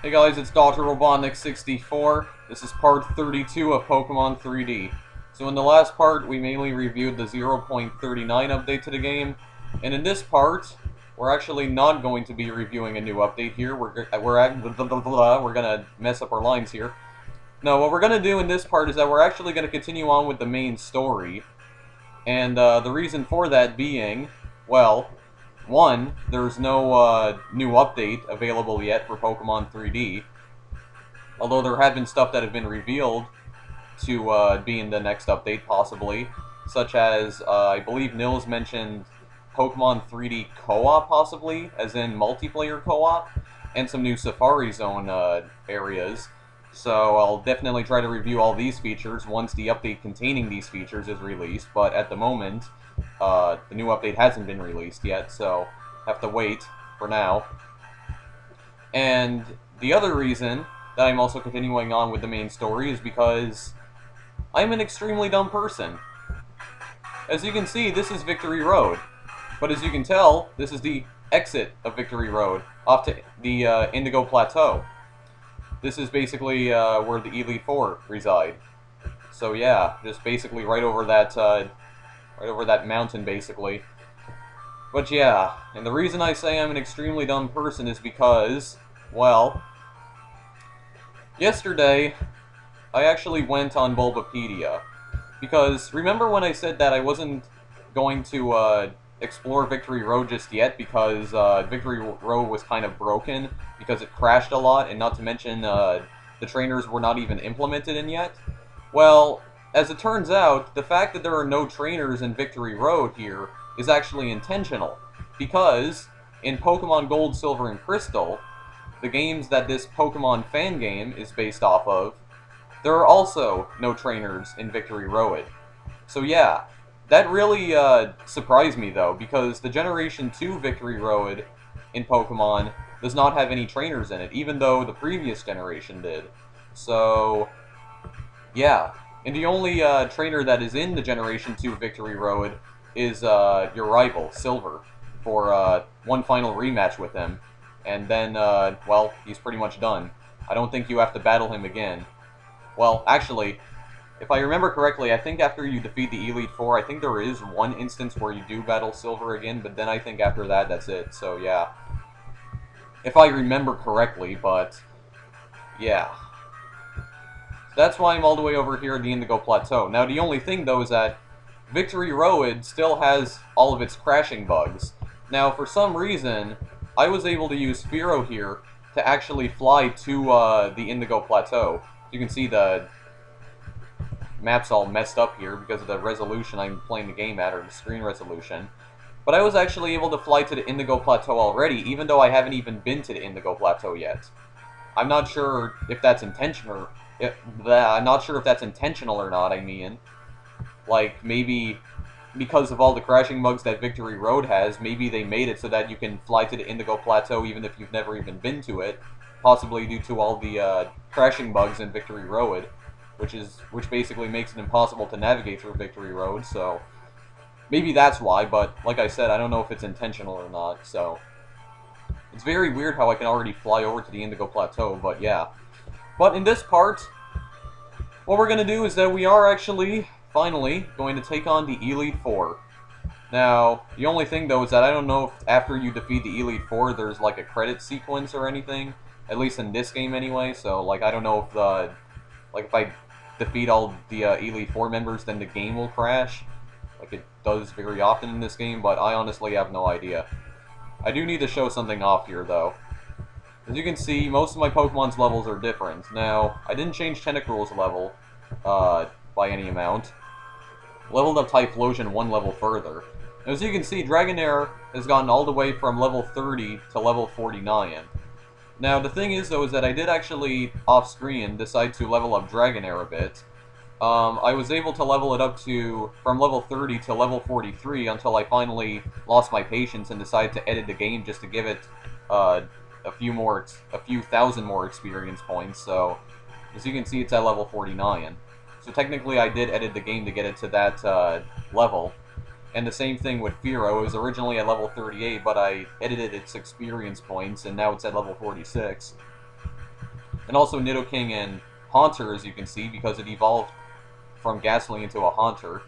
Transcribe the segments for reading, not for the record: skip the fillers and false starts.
Hey guys, it's Dr. Robotnik64. This is part 32 of Pokemon 3D. So in the last part, we mainly reviewed the 0.39 update to the game, and in this part, we're actually not going to be reviewing a new update here. We're gonna mess up our lines here. No, what we're gonna do in this part is that we're actually gonna continue on with the main story, and the reason for that being, well, one, there's no new update available yet for Pokemon 3D, although there have been stuff that have been revealed to be in the next update, possibly, such as, I believe Nils mentioned Pokemon 3D co-op, possibly, as in multiplayer co-op, and some new Safari Zone areas. So I'll definitely try to review all these features once the update containing these features is released, but at the moment, the new update hasn't been released yet, so have to wait for now. And the other reason that I'm also continuing on with the main story is because I'm an extremely dumb person. As you can see, this is Victory Road, but as you can tell, this is the exit of Victory Road, off to the Indigo Plateau. This is basically where the Elite Four reside. So yeah, just basically right over that mountain, basically. But yeah, and the reason I say I'm an extremely dumb person is because, well, yesterday I actually went on Bulbapedia. Because remember when I said that I wasn't going to explore Victory Road just yet because Victory Road was kind of broken because it crashed a lot, and not to mention the trainers were not even implemented in yet? Well, as it turns out, the fact that there are no trainers in Victory Road here is actually intentional, because in Pokemon Gold, Silver, and Crystal, the games that this Pokemon fan game is based off of, there are also no trainers in Victory Road. So yeah, that really surprised me though, because the Generation 2 Victory Road in Pokemon does not have any trainers in it, even though the previous generation did. So, yeah. And the only trainer that is in the Generation 2 Victory Road is your rival, Silver, for one final rematch with him. And then, well, he's pretty much done. I don't think you have to battle him again. Well, actually, if I remember correctly, I think after you defeat the Elite Four, I think there is one instance where you do battle Silver again, but then I think after that, that's it. So, yeah. If I remember correctly, but yeah. That's why I'm all the way over here at the Indigo Plateau. Now, the only thing, though, is that Victory Road still has all of its crashing bugs. Now, for some reason, I was able to use Fearow here to actually fly to the Indigo Plateau. You can see the map's all messed up here because of the resolution I'm playing the game at, or the screen resolution. But I was actually able to fly to the Indigo Plateau already, even though I haven't even been to the Indigo Plateau yet. I'm not sure if that's intentional. I'm not sure if that's intentional or not. I mean, like maybe because of all the crashing bugs that Victory Road has, maybe they made it so that you can fly to the Indigo Plateau even if you've never even been to it. Possibly due to all the crashing bugs in Victory Road, which basically makes it impossible to navigate through Victory Road. So maybe that's why. But like I said, I don't know if it's intentional or not. So it's very weird how I can already fly over to the Indigo Plateau. But yeah. But in this part, what we're going to do is that we are actually, finally, going to take on the Elite Four. Now, the only thing, though, is that I don't know if after you defeat the Elite Four, there's, like, a credit sequence or anything. At least in this game, anyway. So, like, I don't know if if I defeat all the Elite Four members, then the game will crash. Like it does very often in this game, but I honestly have no idea. I do need to show something off here, though. As you can see, most of my Pokemon's levels are different. Now, I didn't change Tentacruel's level by any amount. Leveled up Typhlosion one level further. Now, as you can see, Dragonair has gotten all the way from level 30 to level 49. Now, the thing is, though, is that I did actually, off-screen, decide to level up Dragonair a bit. I was able to level it up from level 30 to level 43 until I finally lost my patience and decided to edit the game just to give it a few thousand more experience points. So, as you can see, it's at level 49. So technically, I did edit the game to get it to that level. And the same thing with Fearow. It was originally at level 38, but I edited its experience points, and now it's at level 46. And also Nidoking and Haunter, as you can see, because it evolved from Ghastly into a Haunter.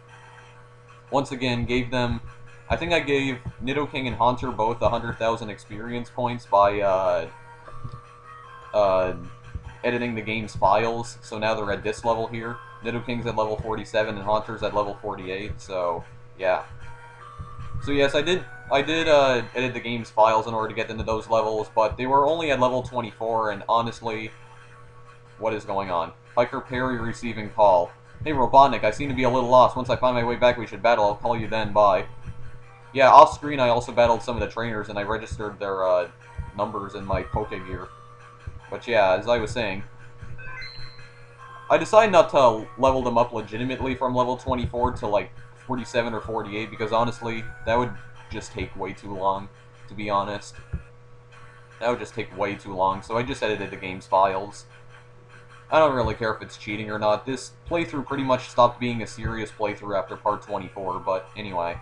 Once again, gave them... I think I gave Nidoking and Haunter both 100,000 experience points by editing the game's files, so now they're at this level here. Nidoking's at level 47 and Haunter's at level 48, so yeah. So yes, I did edit the game's files in order to get into those levels, but they were only at level 24, and honestly, what is going on? Hiker Perry receiving call. Hey Robotnik, I seem to be a little lost. Once I find my way back, we should battle. I'll call you then. Bye. Yeah, off screen I also battled some of the trainers, and I registered their numbers in my Koga gear. But yeah, as I was saying, I decided not to level them up legitimately from level 24 to like 47 or 48, because honestly, that would just take way too long, to be honest. That would just take way too long, so I just edited the game's files. I don't really care if it's cheating or not. This playthrough pretty much stopped being a serious playthrough after part 24, but anyway.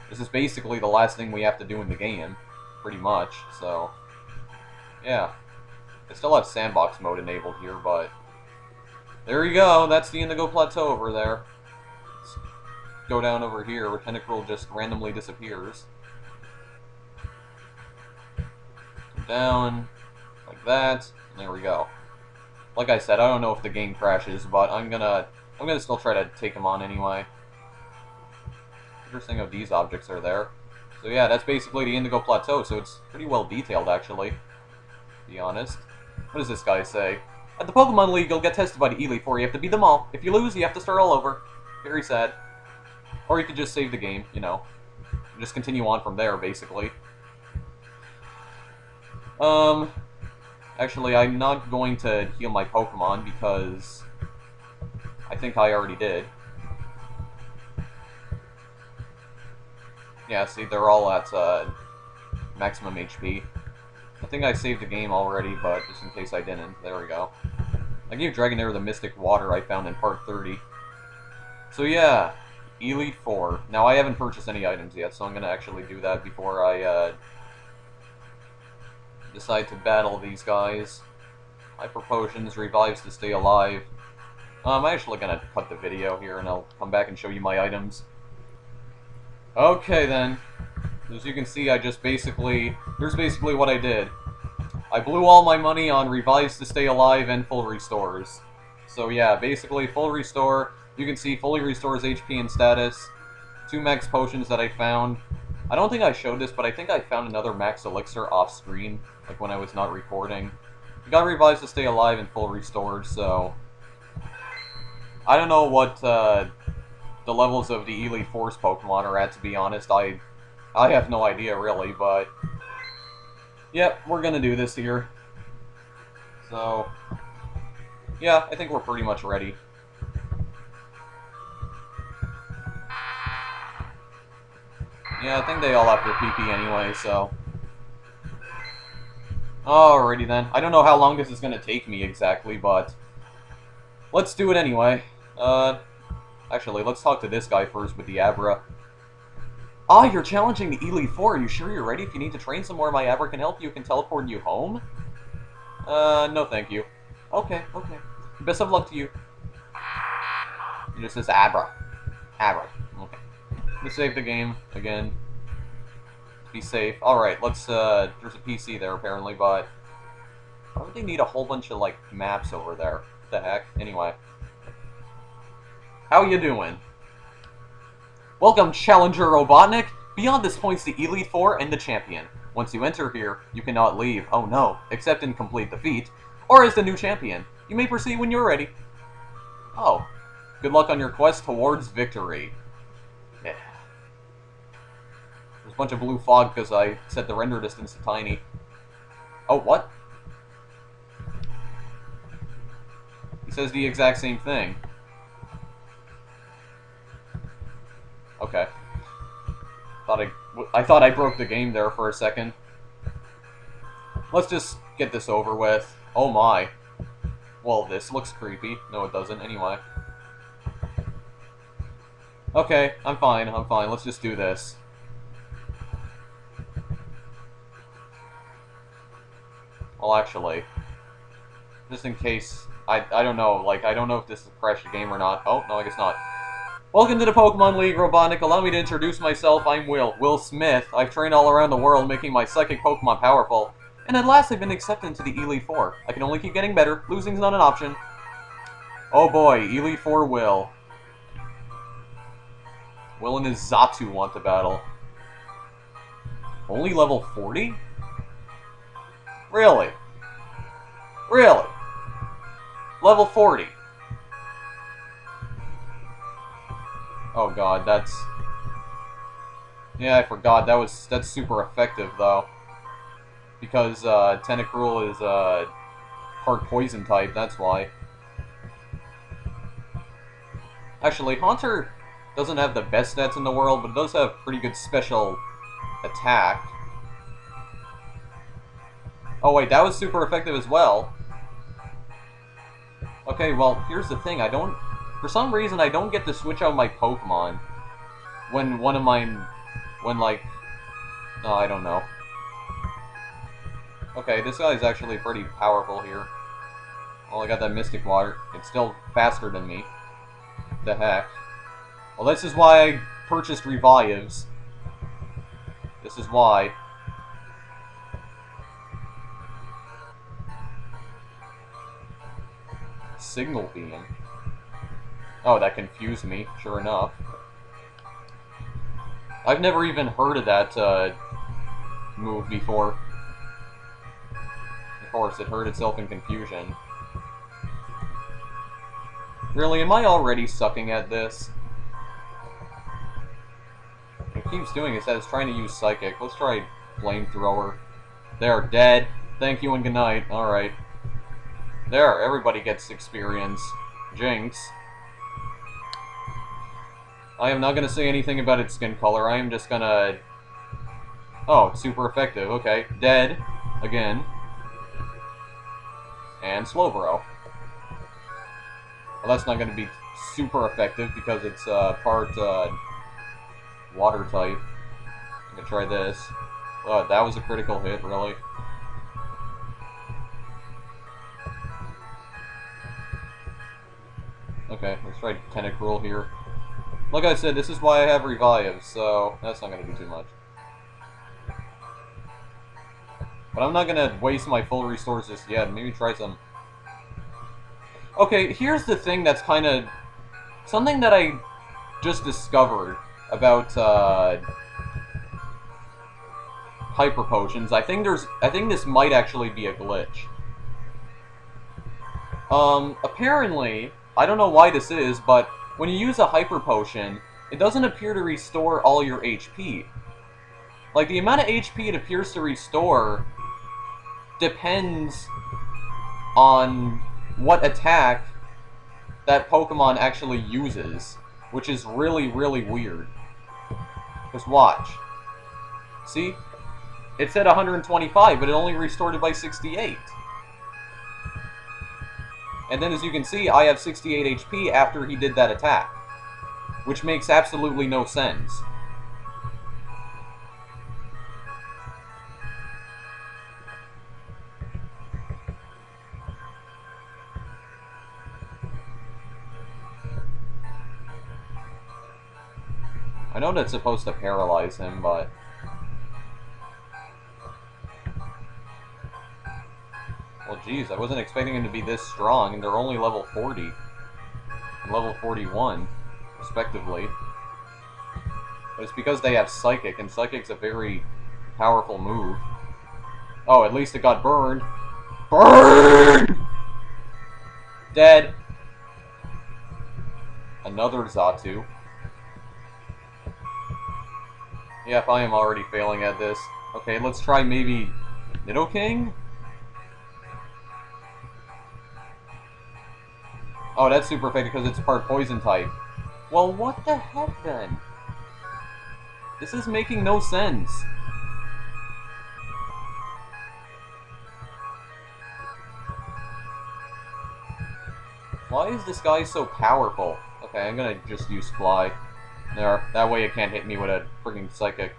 This is basically the last thing we have to do in the game, pretty much, so... yeah. I still have sandbox mode enabled here, but... there you go, that's the Indigo Plateau over there. Let's go down over here, where Tentacruel just randomly disappears. Go down, like that, and there we go. Like I said, I don't know if the game crashes, but I'm gonna still try to take him on anyway. Interesting how these objects are there. So yeah, that's basically the Indigo Plateau, so it's pretty well detailed, actually. To be honest. What does this guy say? At the Pokemon League, you'll get tested by the Elite Four. You have to beat them all. If you lose, you have to start all over. Very sad. Or you could just save the game, you know. Just continue on from there, basically. Actually, I'm not going to heal my Pokemon because I think I already did. Yeah, see, they're all at maximum HP. I think I saved the game already, but just in case I didn't, there we go. I gave Dragonair the Mystic Water I found in Part 30. So yeah, Elite Four. Now, I haven't purchased any items yet, so I'm going to actually do that before I decide to battle these guys. Hyper Potions, Revives to stay alive. I'm actually going to cut the video here, and I'll come back and show you my items. Okay, then. As you can see, here's basically what I did. I blew all my money on Revives to stay alive and Full Restores. So yeah, basically, Full Restore, you can see fully restores HP and status. 2 Max Potions that I found. I don't think I showed this, but I think I found another Max Elixir off-screen, like when I was not recording. We got Revives to stay alive and Full Restored, so... I don't know what the levels of the Elite Force Pokemon are at, to be honest. I have no idea, really, but... yep, we're gonna do this here. So... yeah, I think we're pretty much ready. Yeah, I think they all have their PP anyway, so... alrighty then. I don't know how long this is gonna take me exactly, but... let's do it anyway. Actually, let's talk to this guy first with the Abra. Ah, you're challenging the Elite Four. Are you sure you're ready? If you need to train some more, my Abra can help you. Can teleport you home? No thank you. Okay, okay. Best of luck to you. It just says Abra. Abra. Okay. Let's save the game again. Be safe. Alright, let's, there's a PC there apparently, but... why would they need a whole bunch of, like, maps over there? What the heck? Anyway. How you doing? Welcome, Challenger Robotnik! Beyond this point's the Elite Four and the Champion. Once you enter here, you cannot leave, oh no, except in complete defeat, or as the new champion. You may proceed when you're ready. Oh. Good luck on your quest towards victory. Yeah. There's a bunch of blue fog because I set the render distance to tiny. Oh, what? He says the exact same thing. Okay. I thought I broke the game there for a second. Let's just get this over with. Oh my. Well, this looks creepy. No, it doesn't. Anyway. Okay, I'm fine. I'm fine. Let's just do this. Well, actually... Just in case. I don't know. Like, I don't know if this is a crashed game or not. Oh, no, I guess not. Welcome to the Pokemon League, Robotnik. Allow me to introduce myself. I'm Will Smith. I've trained all around the world, making my psychic Pokemon powerful. And at last, I've been accepted into the Elite Four. I can only keep getting better. Losing's not an option. Oh boy, Elite Four Will. Will and his Zatu want to battle. Only level 40? Really? Really? Level 40. Oh god, that's... Yeah, I forgot. That's super effective, though. Because, Tentacruel is, part poison type, that's why. Actually, Haunter doesn't have the best stats in the world, but it does have pretty good special attack. Oh wait, that was super effective as well. Okay, well, here's the thing, for some reason, I don't get to switch out my Pokemon when like, oh, I don't know. Okay, this guy's actually pretty powerful here. Oh, I got that Mystic Water. It's still faster than me. The heck? Well, this is why I purchased Revives. This is why. Signal Beam. Oh, that confused me, sure enough. I've never even heard of that, move before. Of course, it heard itself in confusion. Really, am I already sucking at this? It keeps doing it, it's trying to use Psychic. Let's try Flamethrower. There, dead. Thank you and good night. Alright. There, everybody gets experience. Jinx. I am not gonna say anything about its skin color, I am just gonna... Oh, super effective, okay. Dead. Again. And Slowbro. Well, that's not gonna be super effective because it's, part, water type. I'm gonna try this. Oh, that was a critical hit, really. Okay, let's try Tentacruel here. Like I said, this is why I have Revive, so that's not going to be too much. But I'm not going to waste my full resources yet. Maybe try some... Okay, here's the thing that's kind of... Something that I just discovered about, Hyper Potions. I think this might actually be a glitch. Apparently... I don't know why this is, but when you use a Hyper Potion, it doesn't appear to restore all your HP. Like, the amount of HP it appears to restore depends on what attack that Pokemon actually uses, which is really, really weird. Just watch. See? It said 125, but it only restored it by 68. And then, as you can see, I have 68 HP after he did that attack. Which makes absolutely no sense. I know that's supposed to paralyze him, but... Well, geez, I wasn't expecting him to be this strong, and they're only level 40. And level 41, respectively. But it's because they have Psychic, and Psychic's a very powerful move. Oh, at least it got burned. Burn! Dead. Another Zatu. Yep, I am already failing at this. Okay, let's try maybe Nidoking? Oh, that's super effective because it's part poison type. Well, what the heck then? This is making no sense. Why is this guy so powerful? Okay, I'm gonna just use Fly. There, that way it can't hit me with a freaking Psychic.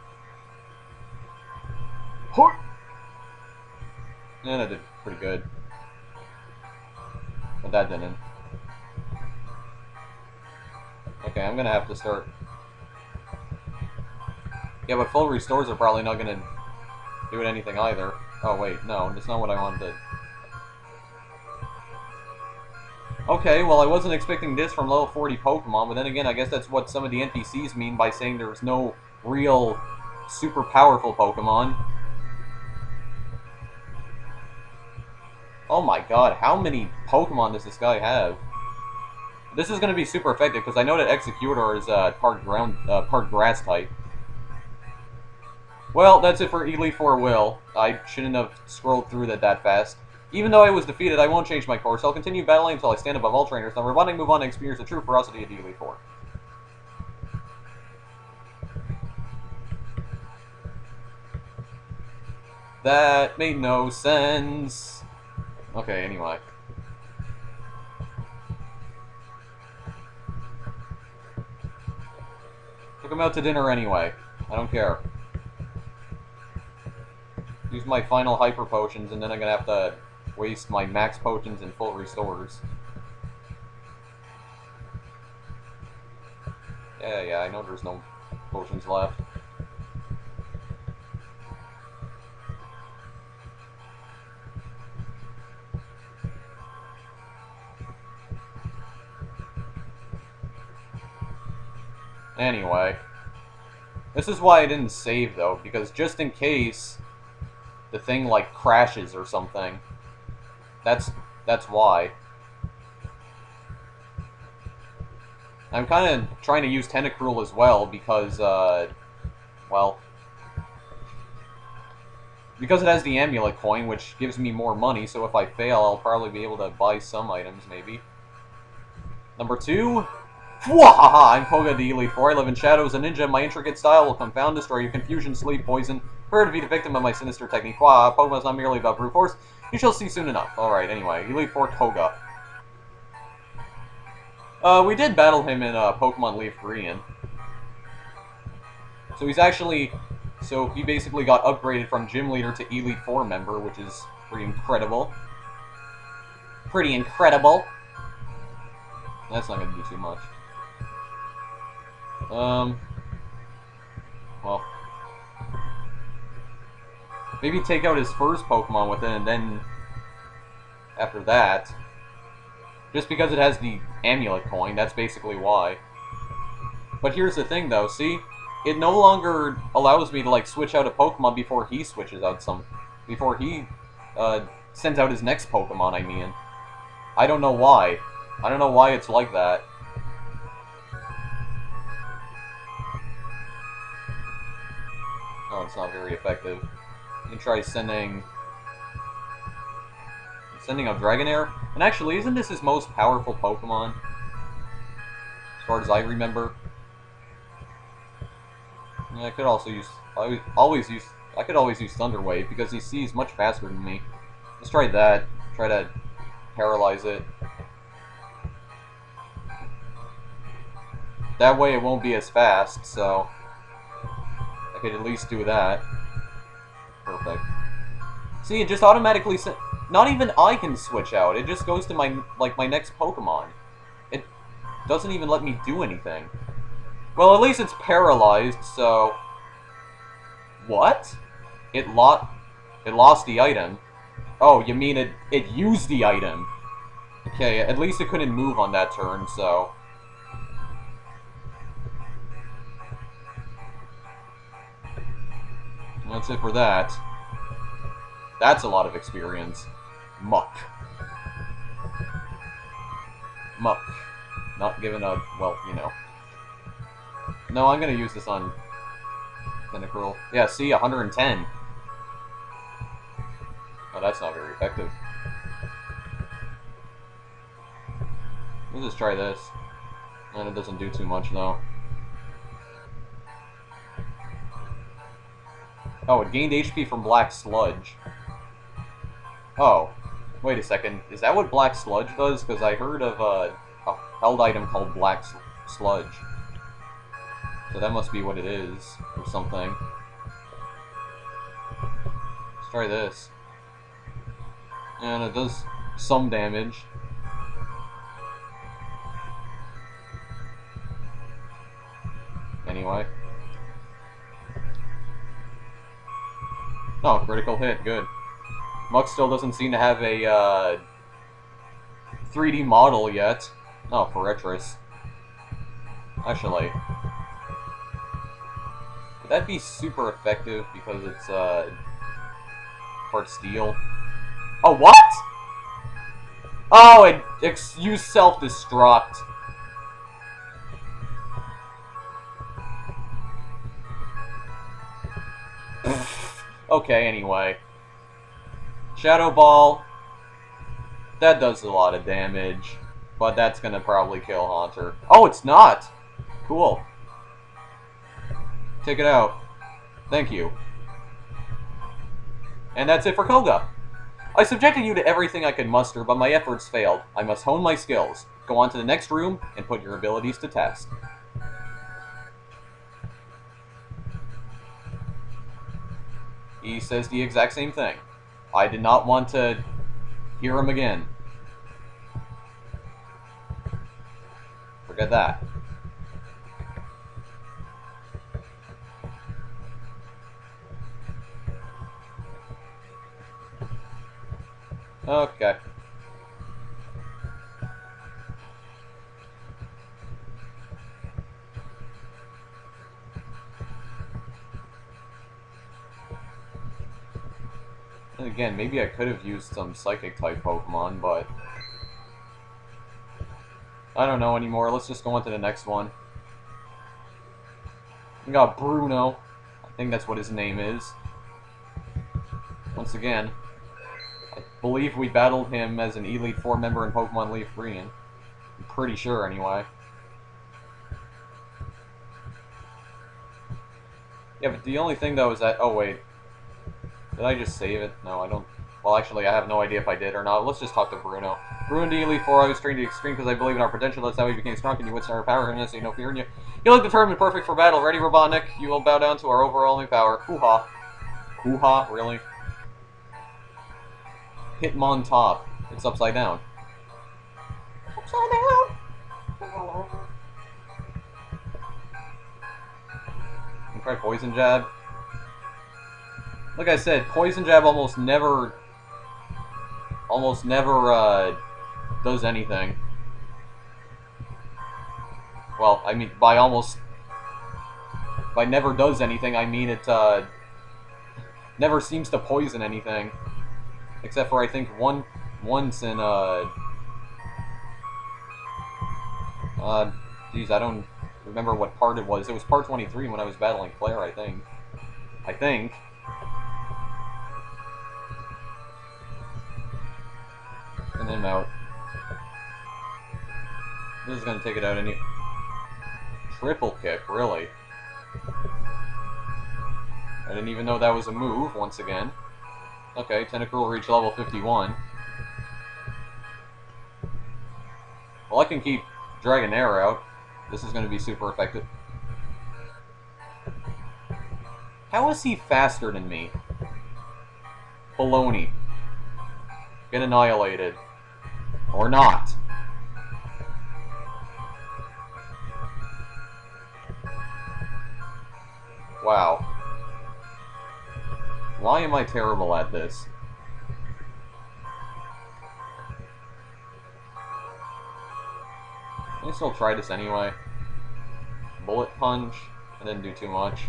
Yeah, that did pretty good. But that didn't. Okay, I'm gonna have to start... Yeah, but full restores are probably not gonna do anything either. Oh, wait, no, that's not what I wanted to... Okay, well, I wasn't expecting this from level 40 Pokemon, but then again, I guess that's what some of the NPCs mean by saying there's no real super powerful Pokemon. Oh my god, how many Pokemon does this guy have? This is going to be super effective, because I know that Executor is part Grass type. Well, that's it for Elite Four Will. I shouldn't have scrolled through that fast. Even though I was defeated, I won't change my course. I'll continue battling until I stand above all trainers. Now, wanting to move on and experience the true ferocity of the Elite Four. That made no sense. Okay, anyway. Took him out to dinner anyway. I don't care. Use my final Hyper Potions, and then I'm gonna have to waste my Max Potions and full restores. Yeah, I know there's no potions left. Anyway. This is why I didn't save, though, because just in case the thing, like, crashes or something. That's why. I'm kind of trying to use Tentacruel as well, because, well... Because it has the Amulet Coin, which gives me more money, so if I fail, I'll probably be able to buy some items, maybe. Number 2... Wahaha! I'm Koga the Elite Four. I live in shadows, a ninja. My intricate style will confound, destroy you, confusion, sleep, poison. Prepare to be the victim of my sinister technique. Wah! Pokemon's not merely about brute force. You shall see soon enough. Alright, anyway. Elite Four Koga. We did battle him in Pokemon Leaf Green. So he's actually... So he basically got upgraded from Gym Leader to Elite Four member, which is pretty incredible. Pretty incredible. That's not going to do too much. Well, maybe take out his first Pokemon with it, and then after that, just because it has the Amulet Coin, that's basically why. But here's the thing, though, see? It no longer allows me to, like, switch out a Pokemon before he switches out before he, sends out his next Pokemon, I mean. I don't know why. I don't know why it's like that. Oh, it's not very effective. You can try sending out Dragonair. And actually, isn't this his most powerful Pokemon? As far as I remember. Yeah, I could also use... I could always use Thunder Wave, because he sees much faster than me. Let's try that. Try to paralyze it. That way it won't be as fast, so... I could at least do that. Perfect. See, it just automatically... Not even I can switch out. It just goes to my next Pokemon. It doesn't even let me do anything. Well, at least it's paralyzed, so... What? It lost the item. Oh, you mean it used the item. Okay, at least it couldn't move on that turn, so... That's it for that. That's a lot of experience. Muck. Muck. Not given a... well, you know. No, I'm gonna use this on... Tentacruel. Yeah, see? 110. Oh, that's not very effective. Let's just try this. And it doesn't do too much, though. Oh, it gained HP from Black Sludge. Oh. Wait a second. Is that what Black Sludge does? Because I heard of a held item called Black Sludge. So that must be what it is, or something. Let's try this. And it does some damage. anyway. Oh, critical hit, good. Muk still doesn't seem to have a 3D model yet. Oh, for Retris. Actually, would that be super effective because it's part steel? Oh, what? Oh, it used self-destruct. Okay, anyway. Shadow Ball. That does a lot of damage, but that's gonna probably kill Haunter. Oh, it's not! Cool. Take it out. Thank you. And that's it for Koga. I subjected you to everything I could muster, but my efforts failed. I must hone my skills. Go on to the next room and put your abilities to test. He says the exact same thing. I did not want to hear him again. Forget that. Okay. And again, maybe I could have used some Psychic-type Pokemon, but I don't know anymore. Let's just go on to the next one. We got Bruno. I think that's what his name is. Once again, I believe we battled him as an Elite Four member in Pokemon Leaf Green. I'm pretty sure, anyway. Yeah, but the only thing, though, is that... Oh, wait. Did I just save it? No, I don't... Well, actually, I have no idea if I did or not. Let's just talk to Bruno. Bruno, the Elite Four, I was trained to the extreme because I believe in our potential. That's how we became strong, and you witnessed our power, and I no fear in you. You look determined, perfect for battle. Ready, Robotnik? You will bow down to our overwhelming power. Hoo-ha. Hoo-ha? Really? Hitmontop. It's upside down. Upside down! And try Poison Jab. Like I said, Poison Jab almost never does anything. Well, I mean, by never does anything, I mean it, never seems to poison anything. Except for, I think, once in, geez, I don't remember what part it was. It was part 23 when I was battling Claire, I think. And then out. This is gonna take it out any... Triple kick, really? I didn't even know that was a move, once again. Okay, Tentacruel reached level 51. Well, I can keep Dragonair out. This is gonna be super effective. How is he faster than me? Baloney. Get annihilated. Or not. Wow. Why am I terrible at this? Can I still try this anyway? Bullet Punch. I didn't do too much.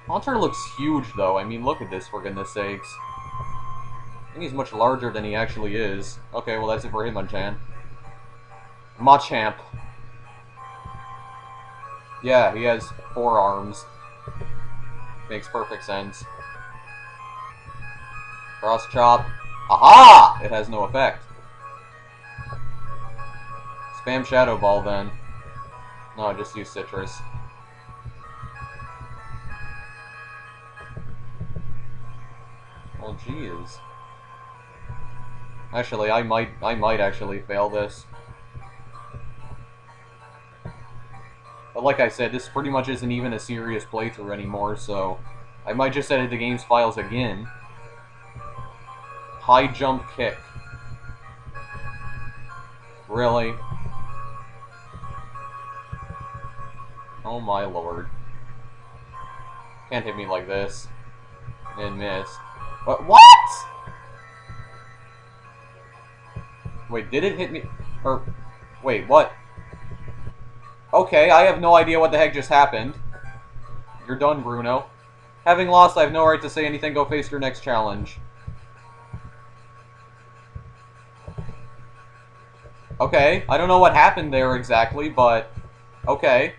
Haunter looks huge, though. I mean, look at this, for goodness sakes. I think he's much larger than he actually is. Okay, well, that's it for Hitmonchan. Machamp. Yeah, he has 4 arms. Makes perfect sense. Cross Chop. Aha! It has no effect. Spam Shadow Ball, then. No, just use Citrus. Well, jeez. Actually, I might actually fail this. But like I said, this pretty much isn't even a serious playthrough anymore, so I might just edit the game's files again. High jump kick. Really? Oh my lord. Can't hit me like this. And miss. What? Wait, did it hit me? Or, wait, what? Okay, I have no idea what the heck just happened. You're done, Bruno. Having lost, I have no right to say anything. Go face your next challenge. Okay, I don't know what happened there exactly, but... okay.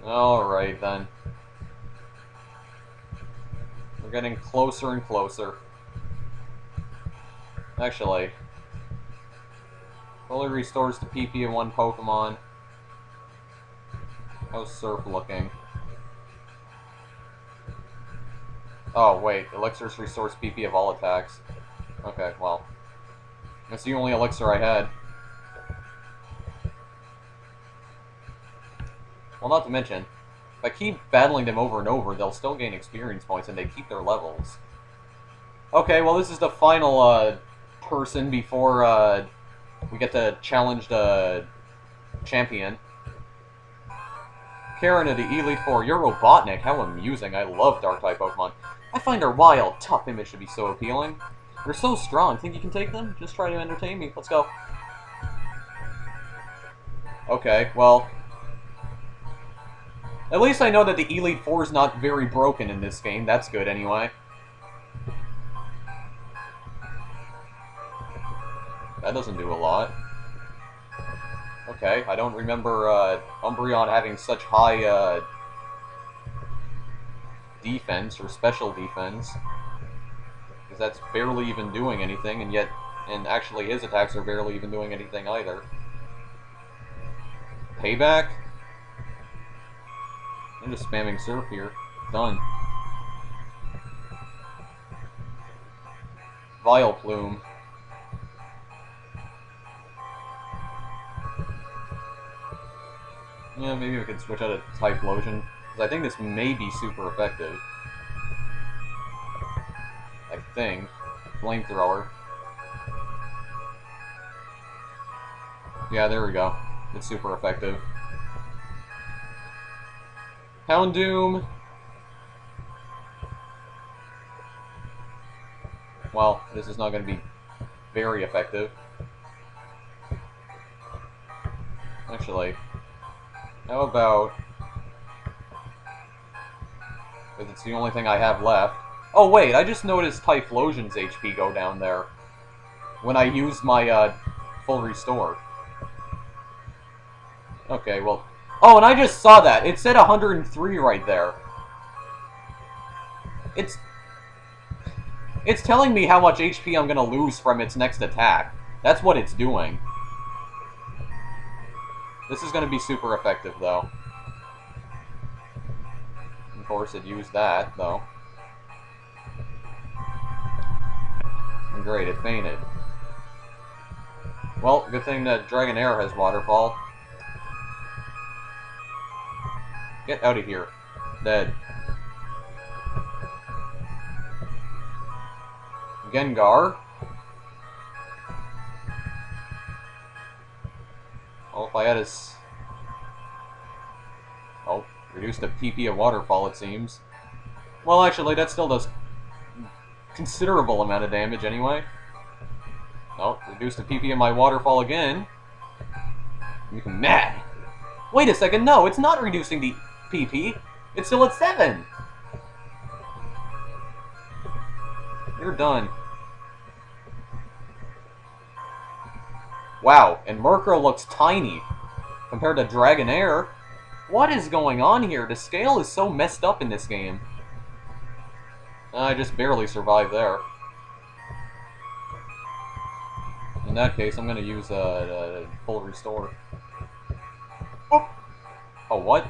Alright, then. We're getting closer and closer. Actually... fully restores the PP of one Pokemon. How's Surf looking? Oh, wait. Elixirs restores PP of all attacks. Okay, well. That's the only Elixir I had. Well, not to mention, if I keep battling them over and over, they'll still gain experience points and they keep their levels. Okay, well, this is the final, person before, we get to challenge the champion. Karina, the Elite Four. You're Robotnik. How amusing. I love Dark-type Pokemon. I find their wild, tough image to be so appealing. They're so strong. Think you can take them? Just try to entertain me. Let's go. Okay, well... at least I know that the Elite Four is not very broken in this game. That's good, anyway. That doesn't do a lot. Okay, I don't remember Umbreon having such high defense or special defense, because that's barely even doing anything, and actually his attacks are barely even doing anything either. Payback? I'm just spamming Surf here. Done. Vileplume. Yeah, maybe we could switch out a Typhlosion, because I think this may be super effective. I think. Flamethrower. Yeah, there we go. It's super effective. Houndoom! Well, this is not going to be very effective. Actually... how about... because it's the only thing I have left. Oh wait, I just noticed Typhlosion's HP go down there when I used my full restore. Okay, well... oh, and I just saw that! It said 103 right there. It's telling me how much HP I'm gonna lose from its next attack. That's what it's doing. This is going to be super effective, though. Of course, it used that, though. And great, it fainted. Well, good thing that Dragonair has Waterfall. Get out of here. Dead. Gengar. Oh, if I had his... oh, reduced the PP of Waterfall, it seems. Well, actually, that still does considerable amount of damage anyway. Oh, reduced the PP of my Waterfall again. Make him mad. Wait a second, no, it's not reducing the PP. It's still at 7. You're done. Wow, and Murkrow looks tiny compared to Dragonair. What is going on here? The scale is so messed up in this game. I just barely survived there. In that case, I'm going to use a full restore. Oh, oh what?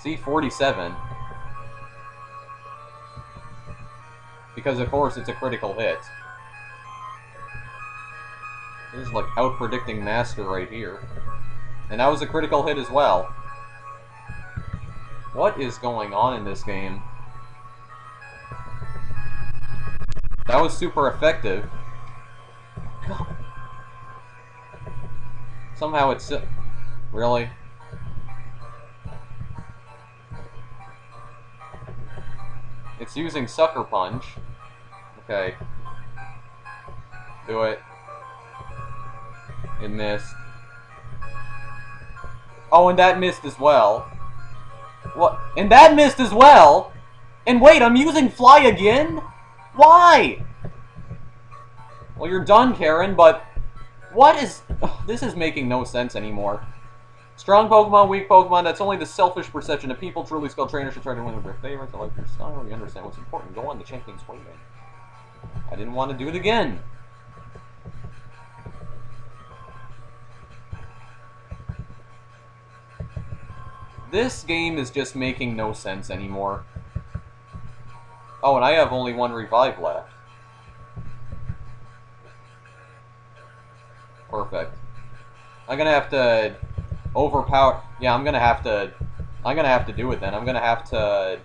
See, 47. Because, of course, it's a critical hit. This is like out-predicting Master right here. And that was a critical hit as well. What is going on in this game? That was super effective. God. Somehow it's... Really? It's using Sucker Punch. Okay. Do it. It missed. Oh, and that missed as well. What? And that missed as well? And wait, I'm using Fly again? Why? Well, you're done, Karen, but... What is... Ugh, this is making no sense anymore. Strong Pokemon, weak Pokemon, that's only the selfish perception of people. Truly skilled trainers should try to win with their favorites. I like your style. You understand what's important. Go on, the champion's waiting. I didn't want to do it again. This game is just making no sense anymore. Oh, and I have only one revive left. Perfect. I'm gonna have to overpower... Yeah, I'm gonna have to do it then. I'm gonna have to...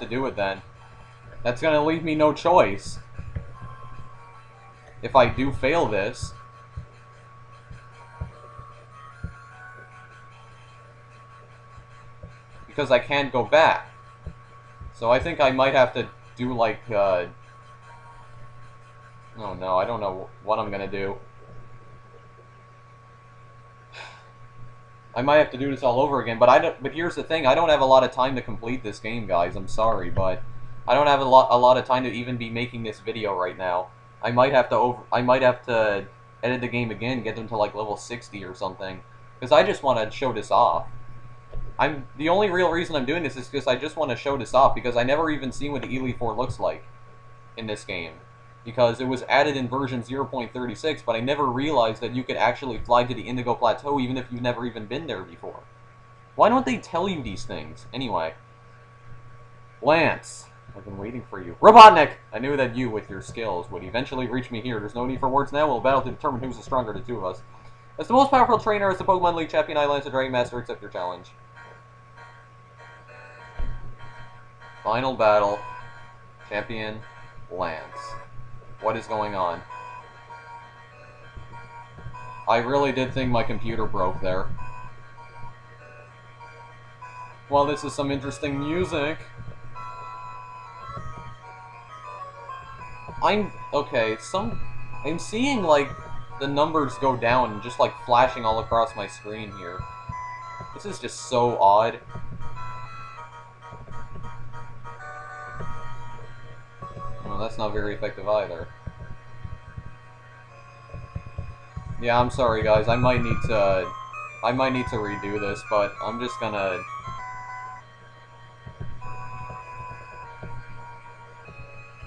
do it then. That's gonna leave me no choice. If I do fail this. Because I can't go back. So I think I might have to do like, oh no, I don't know what I'm gonna do. I might have to do this all over again, but here's the thing, I don't have a lot of time to complete this game, guys. I'm sorry, but I don't have a lot of time to even be making this video right now. I might have to edit the game again, get them to like level 60 or something, because I just want to show this off. The only real reason I'm doing this is because I just want to show this off, because I never even seen what the Ely 4 looks like in this game. Because it was added in version 0.36, but I never realized that you could actually fly to the Indigo Plateau even if you've never even been there before. Why don't they tell you these things? Anyway. Lance. I've been waiting for you. Robotnik! I knew that you, with your skills, would eventually reach me here. There's no need for words now. We'll battle to determine who's the stronger of the two of us. As the most powerful trainer, as the Pokemon League champion, I Lance the Dragon Master, accept your challenge. Final battle. Champion Lance. What is going on? I really did think my computer broke there. Well, this is some interesting music. Okay, I'm seeing, like, the numbers go down, just, like, flashing all across my screen here. This is just so odd. Well, that's not very effective either. Yeah, I'm sorry, guys. I might need to redo this, but I'm just gonna...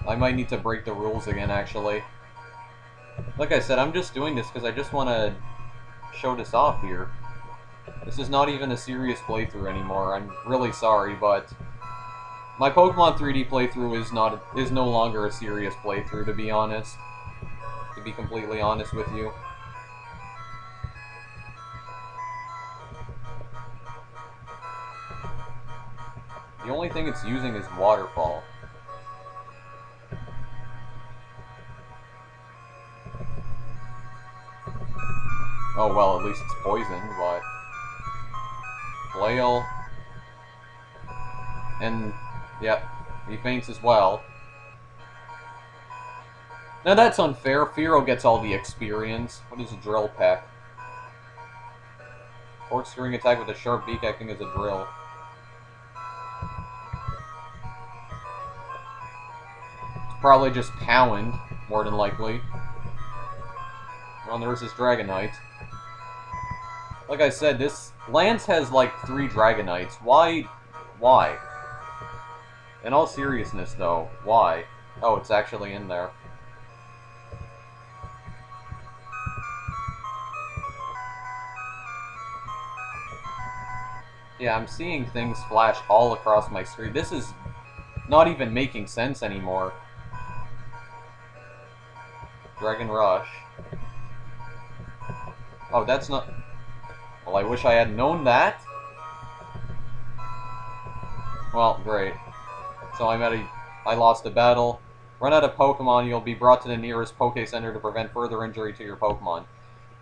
I might need to break the rules again, actually. Like I said, I'm just doing this because I just want to show this off here. This is not even a serious playthrough anymore. I'm really sorry, but my Pokemon 3D playthrough is no longer a serious playthrough, to be honest. To be completely honest with you. The only thing it's using is Waterfall. Oh, well, at least it's poisoned, but... Flail. And, yep, he faints as well. Now that's unfair. Fearow gets all the experience. What is a Drill Peck? Corkscrewing attack with a sharp beak acting as a drill. It's probably just Pound, more than likely. Well, there's this Dragonite. Like I said, this Lance has like 3 Dragonites. Why? Why? In all seriousness, though, why? Oh, it's actually in there. Yeah, I'm seeing things flash all across my screen. This is not even making sense anymore. Dragon Rush. Oh, that's not... Well, I wish I had known that. Well, great. So I lost a battle. Run out of Pokemon, you'll be brought to the nearest Poke Center to prevent further injury to your Pokemon.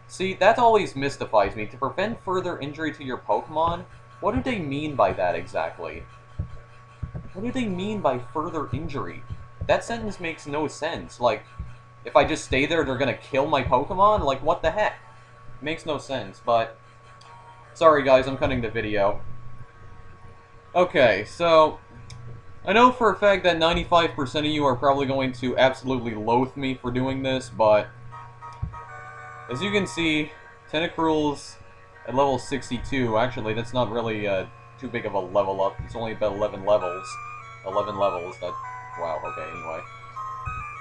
See, that always mystifies me. To prevent further injury to your Pokemon? What do they mean by that exactly? What do they mean by further injury? That sentence makes no sense. Like, if I just stay there, they're gonna kill my Pokemon? Like, what the heck? Makes no sense, but... Sorry guys, I'm cutting the video. Okay, so... I know for a fact that 95% of you are probably going to absolutely loathe me for doing this, but... As you can see, Tentacruel's at level 62. Actually, that's not really too big of a level up. It's only about 11 levels. 11 levels, that... Wow, okay, anyway.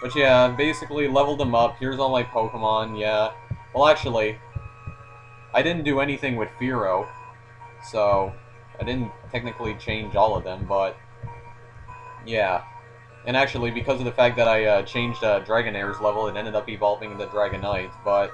But yeah, basically leveled them up. Here's all my Pokemon, yeah. Well, actually, I didn't do anything with Fearow, so I didn't technically change all of them, but... Yeah. And actually, because of the fact that I changed Dragonair's level, it ended up evolving into Dragonite, but...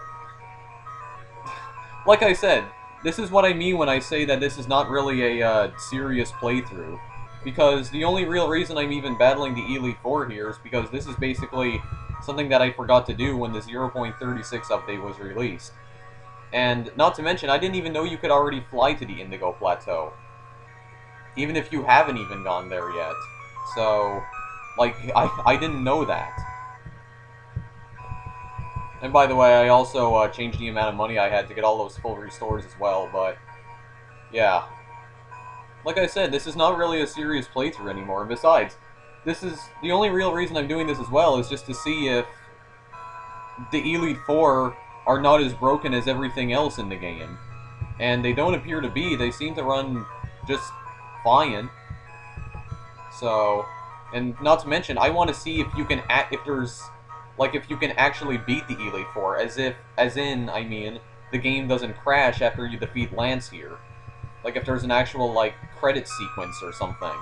Like I said, this is what I mean when I say that this is not really a serious playthrough. Because the only real reason I'm even battling the Elite Four here is because this is basically something that I forgot to do when the 0.36 update was released. And not to mention, I didn't even know you could already fly to the Indigo Plateau. Even if you haven't even gone there yet. So, like, I didn't know that. And by the way, I also changed the amount of money I had to get all those full restores as well, but... Yeah. Like I said, this is not really a serious playthrough anymore, and besides, this is... The only real reason I'm doing this as well is just to see if the Elite Four are not as broken as everything else in the game. And they don't appear to be. They seem to run just fine. So... And not to mention, I want to see if you can... if there's... Like, if you can actually beat the Elite Four, as in, I mean, the game doesn't crash after you defeat Lance here. Like, if there's an actual, like, credit sequence or something.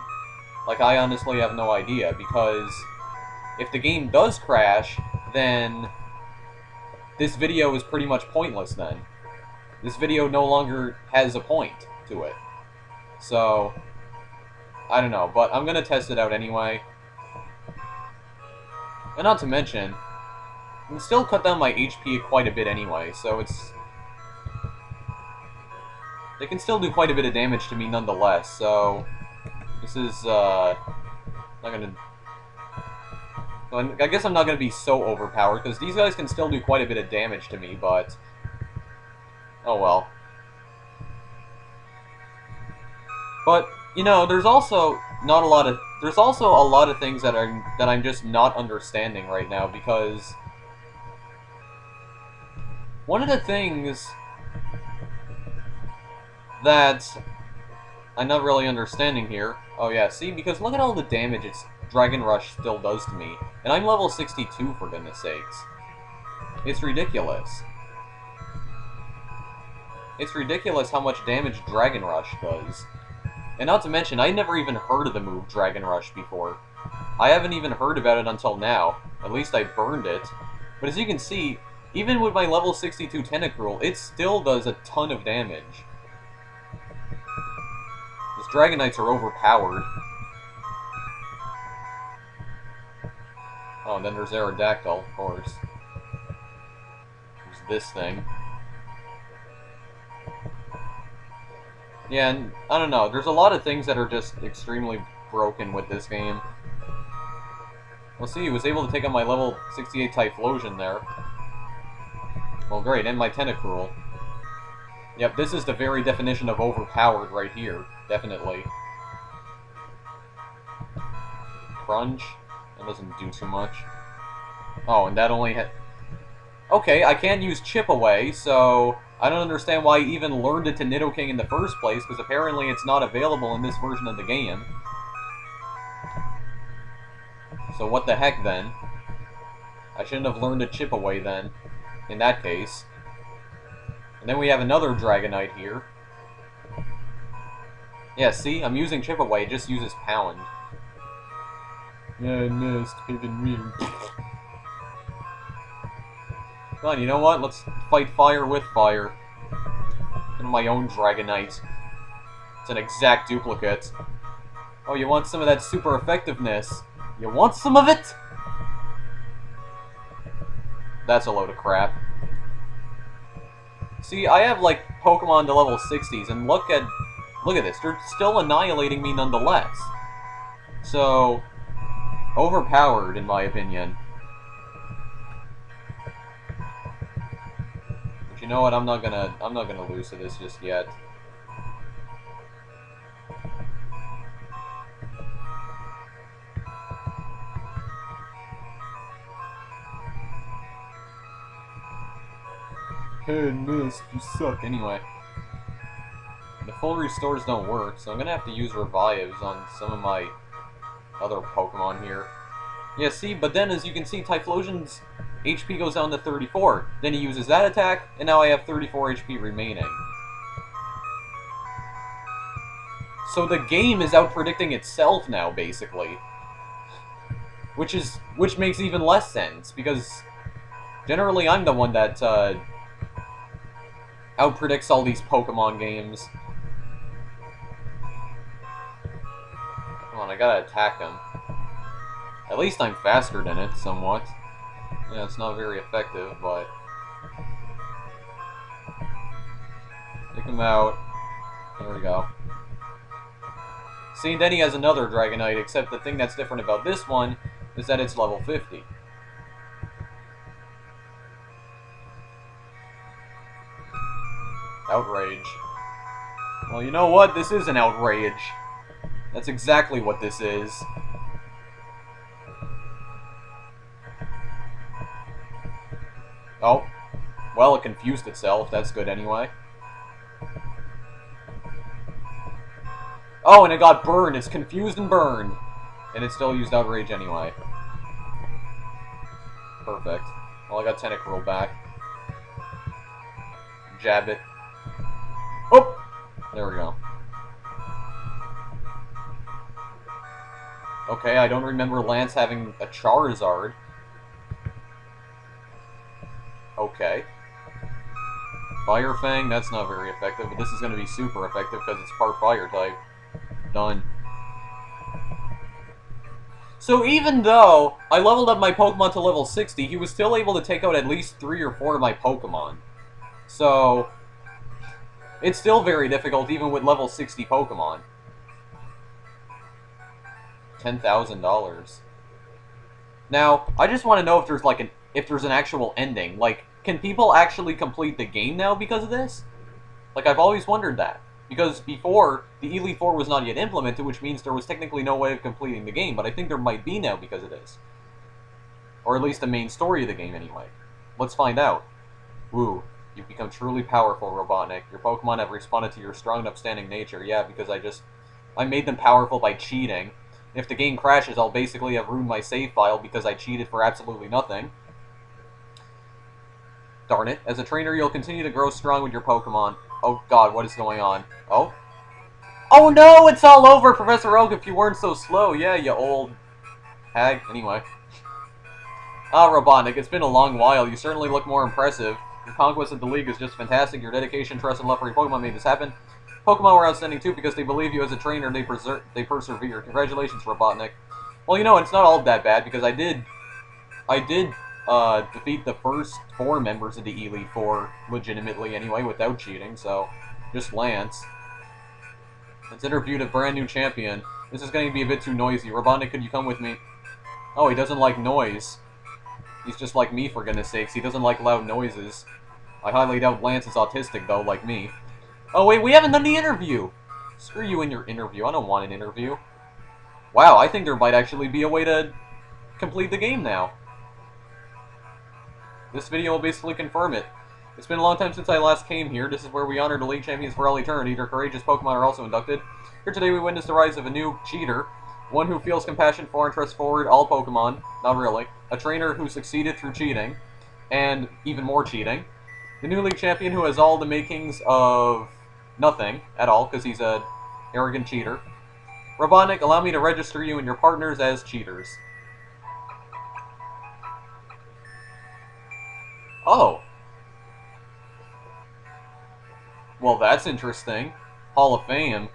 Like, I honestly have no idea, because if the game does crash, then this video is pretty much pointless then. This video no longer has a point to it. So, I don't know, but I'm gonna test it out anyway. And not to mention, I can still cut down my HP quite a bit anyway, so it's... They can still do quite a bit of damage to me nonetheless, so... This is, not gonna... I guess I'm not gonna be so overpowered, because these guys can still do quite a bit of damage to me, but... Oh well. But, you know, there's also not a lot of... There's also a lot of things that I'm just not understanding right now, because... One of the things that I'm not really understanding here... Oh yeah, see, because look at all the damage Dragon Rush still does to me. And I'm level 62, for goodness sakes. It's ridiculous. It's ridiculous how much damage Dragon Rush does. And not to mention, I never even heard of the move Dragon Rush before. I haven't even heard about it until now. At least I burned it. But as you can see, even with my level 62 Tentacruel, it still does a ton of damage. These Dragonites are overpowered. Oh, and then there's Aerodactyl, of course. There's this thing. Yeah, and I don't know, there's a lot of things that are just extremely broken with this game. Well, see, he was able to take on my level 68 Typhlosion there. Well, great, and my Tentacruel. Yep, this is the very definition of overpowered right here. Definitely. Crunch? That doesn't do too much. Oh, and that only had... Okay, I can't use Chip Away, so... I don't understand why I even learned it to Nidoking in the first place, because apparently it's not available in this version of the game. So what the heck, then? I shouldn't have learned to Chip Away, then, in that case. And then we have another Dragonite here. Yeah, see? I'm using Chip Away, it just uses Pound. Yeah, I missed. Even weird. Fine, you know what? Let's fight fire with fire. And my own Dragonite. It's an exact duplicate. Oh, you want some of that super effectiveness? You want some of it? That's a load of crap. See, I have, like, Pokemon to level 60s, and look at this. They're still annihilating me nonetheless. So, overpowered, in my opinion. But you know what? I'm not gonna lose to this just yet. Hey, Mist, you suck. Anyway. The full restores don't work, so I'm gonna have to use revives on some of my other Pokemon here. Yeah, see, but then as you can see, Typhlosion's HP goes down to 34. Then he uses that attack, and now I have 34 HP remaining. So the game is out-predicting itself now, basically. Which makes even less sense, because generally I'm the one that, out-predicts all these Pokemon games. Come on, I gotta attack him. At least I'm faster than it, somewhat. Yeah, it's not very effective, but... Take him out. There we go. See, then he has another Dragonite, except the thing that's different about this one is that it's level 50. Outrage. Well, you know what? This is an outrage. That's exactly what this is. Oh. Well, it confused itself. That's good anyway. Oh, and it got burned. It's confused and burned. And it still used Outrage anyway. Perfect. Well, I got Tentacruel back. Jab it. Oh! There we go. Okay, I don't remember Lance having a Charizard. Okay. Fire Fang, that's not very effective, but this is going to be super effective because it's part Fire type. Done. So even though I leveled up my Pokemon to level 60, he was still able to take out at least 3 or 4 of my Pokemon. So, it's still very difficult even with level 60 Pokemon. $10,000. Now, I just want to know if there's like an actual ending. Like, can people actually complete the game now because of this? Like, I've always wondered that. Because before, the Elite Four was not yet implemented, which means there was technically no way of completing the game, but I think there might be now because of this. Or at least the main story of the game, anyway. Let's find out. Woo. You've become truly powerful, Robotnik. Your Pokemon have responded to your strong and upstanding nature. Yeah, because I made them powerful by cheating. If the game crashes, I'll basically have ruined my save file because I cheated for absolutely nothing. Darn it. As a trainer, you'll continue to grow strong with your Pokemon. Oh god, what is going on? Oh? Oh no, it's all over, Professor Oak, if you weren't so slow. Yeah, you old hag. Anyway. Ah, Robotnik, it's been a long while. You certainly look more impressive. Your conquest of the League is just fantastic. Your dedication, trust, and love for your Pokemon made this happen. Pokemon were outstanding too because they believe you as a trainer. They persevere. Congratulations, Robotnik. Well, you know, it's not all that bad because I did defeat the first 4 members of the Elite Four legitimately anyway without cheating. So, just Lance. Let's interview the brand new champion. This is going to be a bit too noisy. Robotnik, could you come with me? Oh, he doesn't like noise. He's just like me, for goodness sakes. He doesn't like loud noises. I highly doubt Lance is autistic, though, like me. Oh, wait, we haven't done the interview! Screw you in your interview. I don't want an interview. Wow, I think there might actually be a way to complete the game now. This video will basically confirm it. It's been a long time since I last came here. This is where we honor the League Champions for all eternity. Their courageous Pokemon are also inducted. Here today we witness the rise of a new cheater. One who feels compassion for and trusts forward all Pokemon. Not really. A trainer who succeeded through cheating. And even more cheating. The new League Champion who has all the makings of nothing at all, because he's a arrogant cheater. Robotnik, allow me to register you and your partners as cheaters. Oh. Well, that's interesting. Hall of Fame.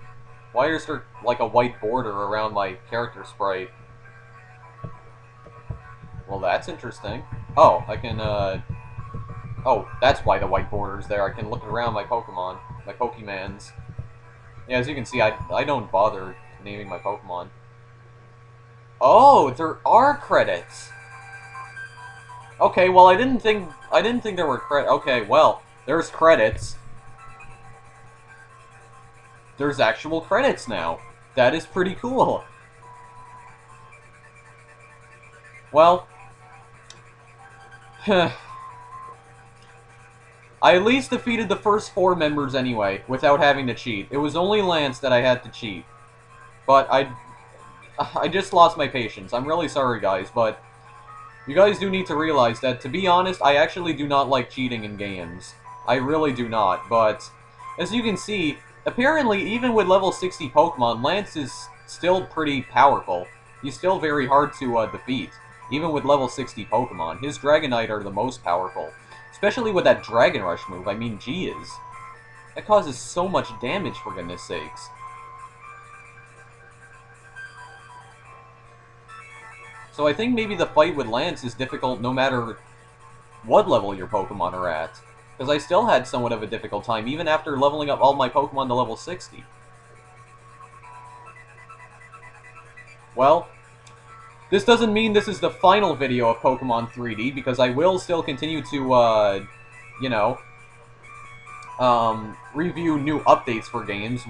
Why is there, like, a white border around my character sprite? Well, that's interesting. Oh, I can, Oh, that's why the white border's there. I can look around my Pokemon. My Pokemans. Yeah, as you can see, I don't bother naming my Pokemon. Oh, there are credits! Okay, well, I didn't think there were credits. Okay, well, there's credits. There's actual credits now. That is pretty cool. Well, I at least defeated the first 4 members anyway, without having to cheat. It was only Lance that I had to cheat. But I just lost my patience. I'm really sorry, guys, but you guys do need to realize that, to be honest, I actually do not like cheating in games. I really do not, but as you can see, apparently, even with level 60 Pokemon, Lance is still pretty powerful. He's still very hard to defeat, even with level 60 Pokemon. His Dragonite are the most powerful, especially with that Dragon Rush move. I mean, geez. That causes so much damage, for goodness sakes. So I think maybe the fight with Lance is difficult no matter what level your Pokemon are at. Because I still had somewhat of a difficult time, even after leveling up all my Pokemon to level 60. Well, this doesn't mean this is the final video of Pokemon 3D, because I will still continue to, you know, review new updates for games,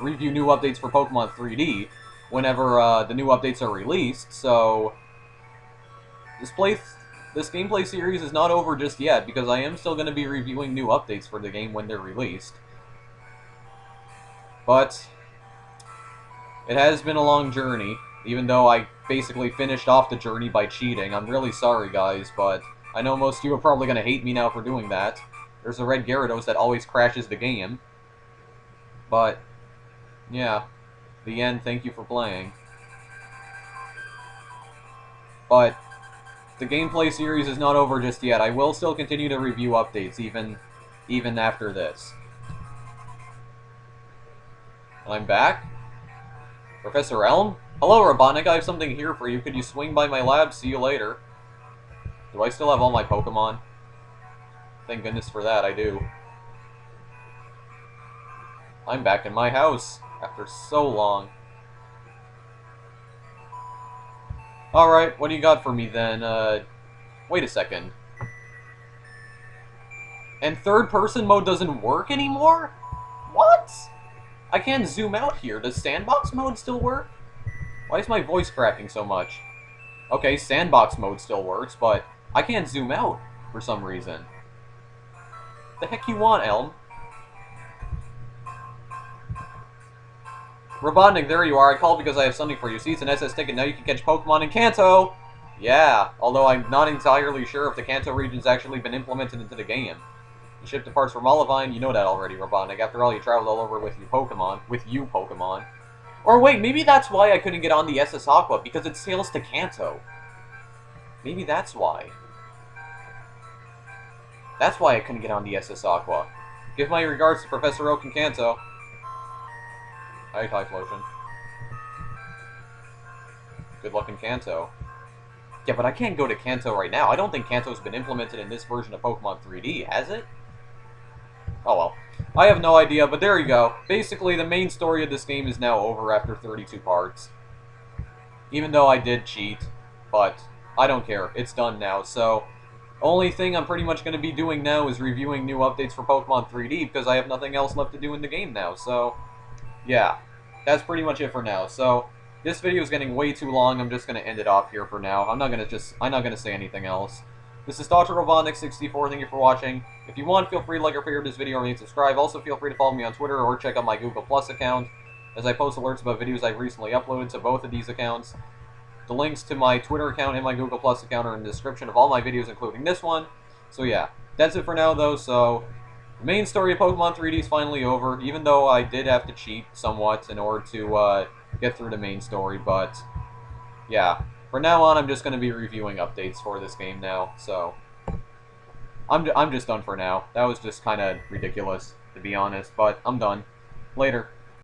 review new updates for Pokemon 3D, whenever, the new updates are released, so this gameplay series is not over just yet, because I am still going to be reviewing new updates for the game when they're released. But it has been a long journey, even though I basically finished off the journey by cheating. I'm really sorry, guys, but I know most of you are probably going to hate me now for doing that. There's a red Gyarados that always crashes the game. But, yeah. The end, thank you for playing. But the gameplay series is not over just yet. I will still continue to review updates, even after this. I'm back. Professor Elm? Hello, Robotnik, I have something here for you. Could you swing by my lab? See you later. Do I still have all my Pokemon? Thank goodness for that, I do. I'm back in my house, after so long. Alright, what do you got for me then? Wait a second. And third-person mode doesn't work anymore? What? I can't zoom out here. Does sandbox mode still work? Why is my voice cracking so much? Okay, sandbox mode still works, but I can't zoom out for some reason. The heck you want, Elm? Robotnik, there you are. I called because I have something for you. See, it's an SS ticket. Now you can catch Pokemon in Kanto! Yeah, although I'm not entirely sure if the Kanto region's actually been implemented into the game. You ship the parts from Olivine, you know that already, Robotnik. After all, you traveled all over with your Pokemon. With you, Pokemon. Or wait, maybe that's why I couldn't get on the SS Aqua, because it sails to Kanto. Maybe that's why. That's why I couldn't get on the SS Aqua. Give my regards to Professor Oak in Kanto. Hi, Typhlosion. Good luck in Kanto. Yeah, but I can't go to Kanto right now. I don't think Kanto's been implemented in this version of Pokemon 3D, has it? Oh well. I have no idea, but there you go. Basically, the main story of this game is now over after 32 parts. Even though I did cheat, but I don't care. It's done now, so only thing I'm pretty much going to be doing now is reviewing new updates for Pokemon 3D, because I have nothing else left to do in the game now, so yeah. That's pretty much it for now, so this video is getting way too long. I'm just going to end it off here for now. I'm not going to say anything else. This is Dr. Robotnik64. Thank you for watching. If you want, feel free to like or favorite this video and subscribe. Also, feel free to follow me on Twitter or check out my Google Plus account, as I post alerts about videos I've recently uploaded to both of these accounts. The links to my Twitter account and my Google Plus account are in the description of all my videos, including this one. So yeah, that's it for now, though. So the main story of Pokemon 3D is finally over, even though I did have to cheat somewhat in order to get through the main story, but yeah. From now on, I'm just going to be reviewing updates for this game now, so I'm just done for now. That was just kind of ridiculous, to be honest, but I'm done. Later.